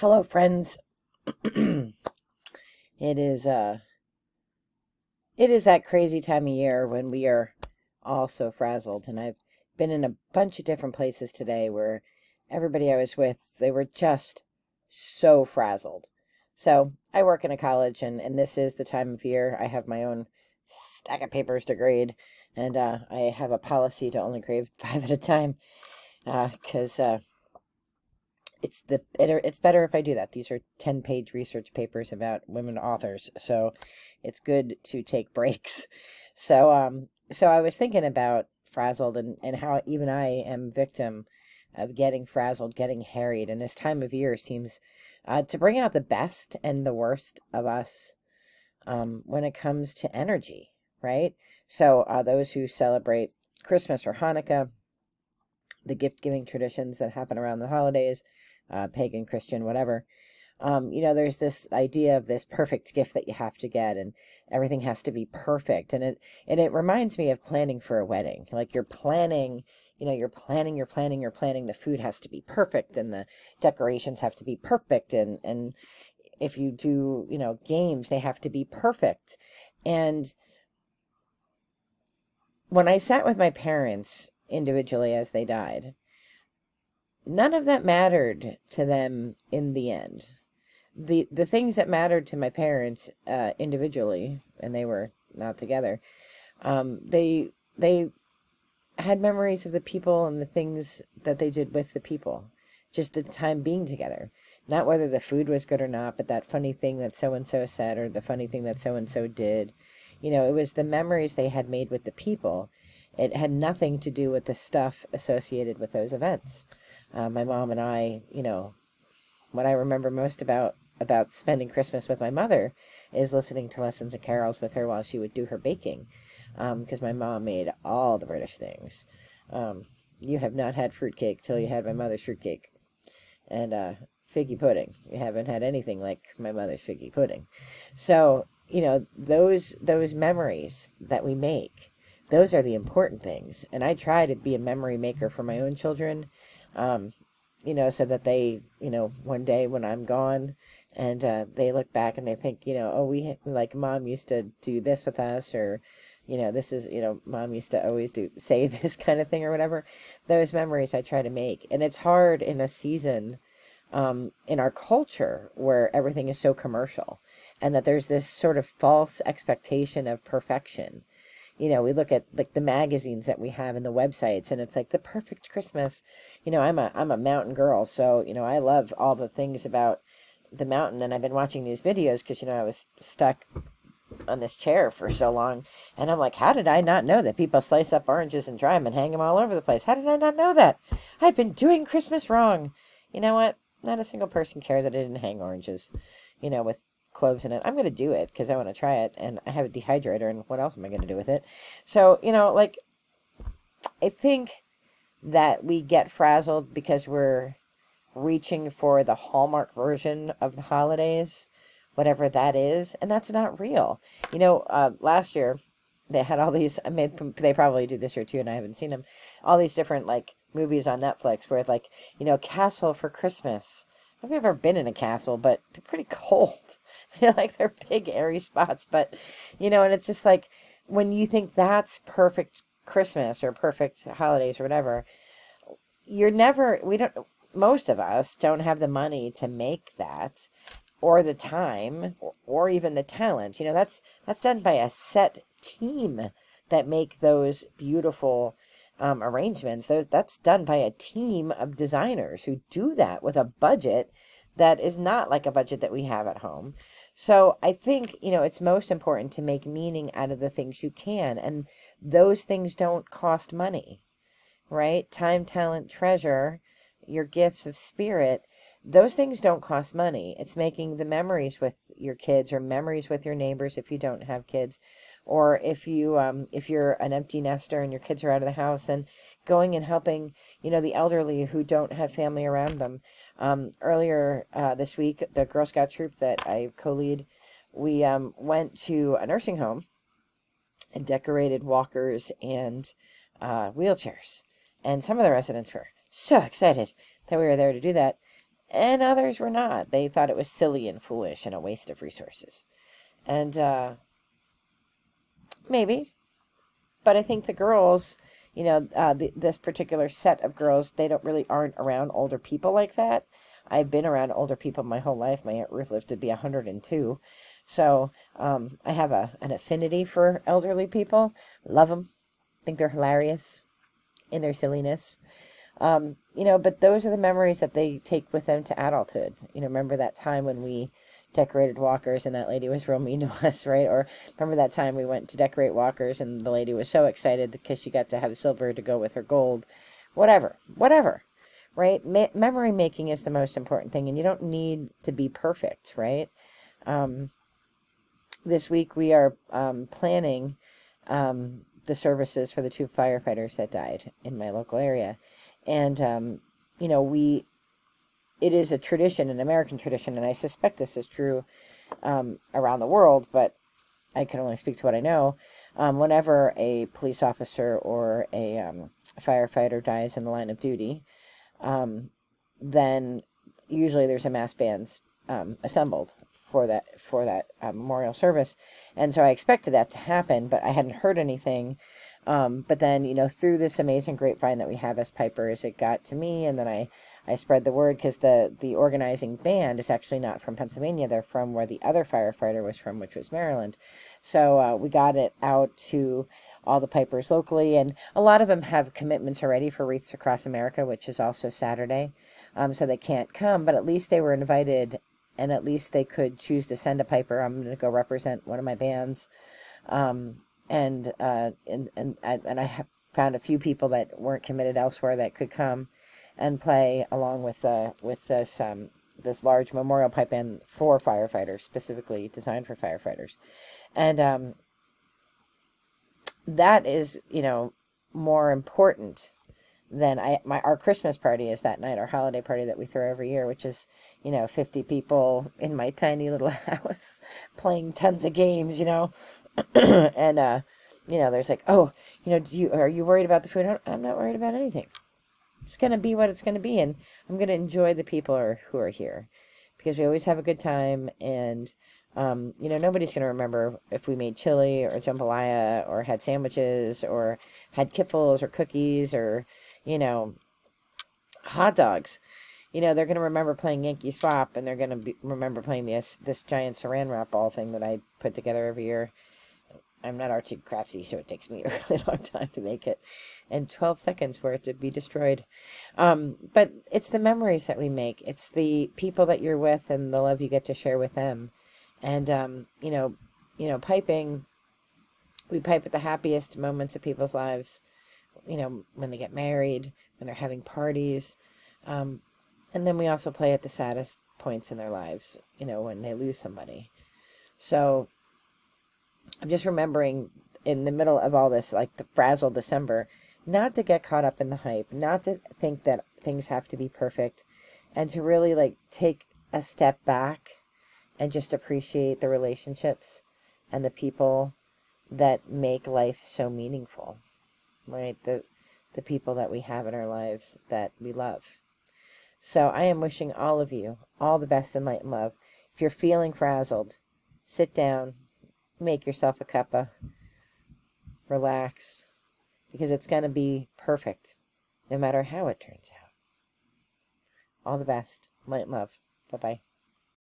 Hello, friends. It is it is that crazy time of year when we are all so frazzled, and I've been in a bunch of different places today where everybody I was with, they were just so frazzled. So I work in a college, and this is the time of year. I have my own stack of papers to grade, and I have a policy to only grade 5 at a time, because it's better if I do that. These are 10-page research papers about women authors, so it's good to take breaks. So I was thinking about frazzled and how even I am victim of getting frazzled, getting harried, and this time of year seems to bring out the best and the worst of us when it comes to energy, right? So those who celebrate Christmas or Hanukkah, the gift-giving traditions that happen around the holidays, pagan, Christian, whatever. There's this idea of this perfect gift that you have to get, and everything has to be perfect. And it reminds me of planning for a wedding. Like you're planning, you're planning. The food has to be perfect, and the decorations have to be perfect. And if you do, games, they have to be perfect. And when I sat with my parents individually as they died, none of that mattered to them in the end. The things that mattered to my parents individually, and they were not together, they had memories of the people and the things that they did with the people, just the time being together. Not whether the food was good or not, but that funny thing that so-and-so said or the funny thing that so-and-so did. It was the memories they had made with the people. It had nothing to do with the stuff associated with those events. My mom and I, what I remember most about spending Christmas with my mother is listening to lessons and carols with her while she would do her baking, because my mom made all the British things. You have not had fruitcake till you had my mother's fruitcake, and figgy pudding. You haven't had anything like my mother's figgy pudding. So, those memories that we make, those are the important things. And I try to be a memory maker for my own children, so that they, one day when I'm gone and they look back and they think, oh, like mom used to do this with us, or, this is, mom used to always say this kind of thing or whatever. Those memories I try to make. And it's hard in a season in our culture where everything is so commercial, and that there's this sort of false expectation of perfection. We look at like the magazines that we have and the websites, and it's like the perfect Christmas. I'm a mountain girl, so I love all the things about the mountain, and I've been watching these videos because I was stuck on this chair for so long, and I'm like, how did I not know that people slice up oranges and dry them and hang them all over the place? How did I not know that? I've been doing Christmas wrong. You know what? Not a single person cared that I didn't hang oranges, with cloves in it. I'm going to do it because I want to try it, and I have a dehydrator, and what else am I going to do with it? So, I think that we get frazzled because we're reaching for the Hallmark version of the holidays, whatever that is, and that's not real. Last year, they had all these, they probably do this year too, and I haven't seen them, all these different, movies on Netflix where it's Castle for Christmas. I don't know if you've ever been in a castle, but they're pretty cold. They're big, airy spots, but, and it's just when you think that's perfect Christmas or perfect holidays or whatever, most of us don't have the money to make that, or the time, or even the talent. That's done by a set team that make those beautiful arrangements. That's done by a team of designers who do that with a budget that is not like a budget that we have at home. So I think, it's most important to make meaning out of the things you can, and those things don't cost money, right? Time, talent, treasure, your gifts of spirit, those things don't cost money. It's making the memories with your kids, or memories with your neighbors if you don't have kids, or if you're an empty nester and your kids are out of the house, and going and helping, the elderly who don't have family around them. Earlier this week, the Girl Scout troop that I co-lead, we went to a nursing home and decorated walkers and wheelchairs. And some of the residents were so excited that we were there to do that. and others were not. They thought it was silly and foolish and a waste of resources. And maybe. But I think the girls, this particular set of girls, they aren't around older people like that. I've been around older people my whole life. My Aunt Ruth lived to be 102. So I have an affinity for elderly people. Love them. Think they're hilarious in their silliness. But those are the memories that they take with them to adulthood. Remember that time when we decorated walkers and that lady was real mean to us, right? Or remember that time we went to decorate walkers and the lady was so excited because she got to have silver to go with her gold. Whatever, right? Memory making is the most important thing, and you don't need to be perfect, right? This week we are planning the services for the 2 firefighters that died in my local area. And, it is a tradition, an American tradition, and I suspect this is true around the world, but I can only speak to what I know. Whenever a police officer or a firefighter dies in the line of duty, then usually there's a mass band assembled for that memorial service. And so I expected that to happen, but I hadn't heard anything. But then, through this amazing grapevine that we have as pipers, it got to me, and then I spread the word, because the organizing band is actually not from Pennsylvania. They're from where the other firefighter was from, which was Maryland. So we got it out to all the pipers locally, and a lot of them have commitments already for Wreaths Across America, which is also Saturday. So they can't come, but at least they were invited, and at least they could choose to send a piper. I'm going to go represent one of my bands. And I have found a few people that weren't committed elsewhere that could come and play along with this large memorial pipe band for firefighters, specifically designed for firefighters. And that is, more important than our Christmas party is that night, our holiday party that we throw every year, which is, 50 people in my tiny little house playing tons of games, and there's like, oh, are you worried about the food? I'm not worried about anything. It's going to be what it's going to be, and I'm going to enjoy the people who are here, because we always have a good time, and nobody's going to remember if we made chili or jambalaya or had sandwiches or had kiffles or cookies or, hot dogs. They're going to remember playing Yankee Swap, and they're going to remember playing this giant saran wrap ball thing that I put together every year. I'm not artsy craftsy, so it takes me a really long time to make it, and 12 seconds for it to be destroyed. But it's the memories that we make. It's the people that you're with and the love you get to share with them. And, piping, we pipe at the happiest moments of people's lives, when they get married, when they're having parties. And then we also play at the saddest points in their lives, when they lose somebody. So I'm just remembering in the middle of all this, like the Frazzle December, not to get caught up in the hype, not to think that things have to be perfect, and to really take a step back and just appreciate the relationships and the people that make life so meaningful, right? The people that we have in our lives that we love. So I am wishing all of you all the best in light and love. If you're feeling frazzled, sit down, make yourself a cuppa, relax, because it's going to be perfect no matter how it turns out. All the best. Light and love. Bye-bye.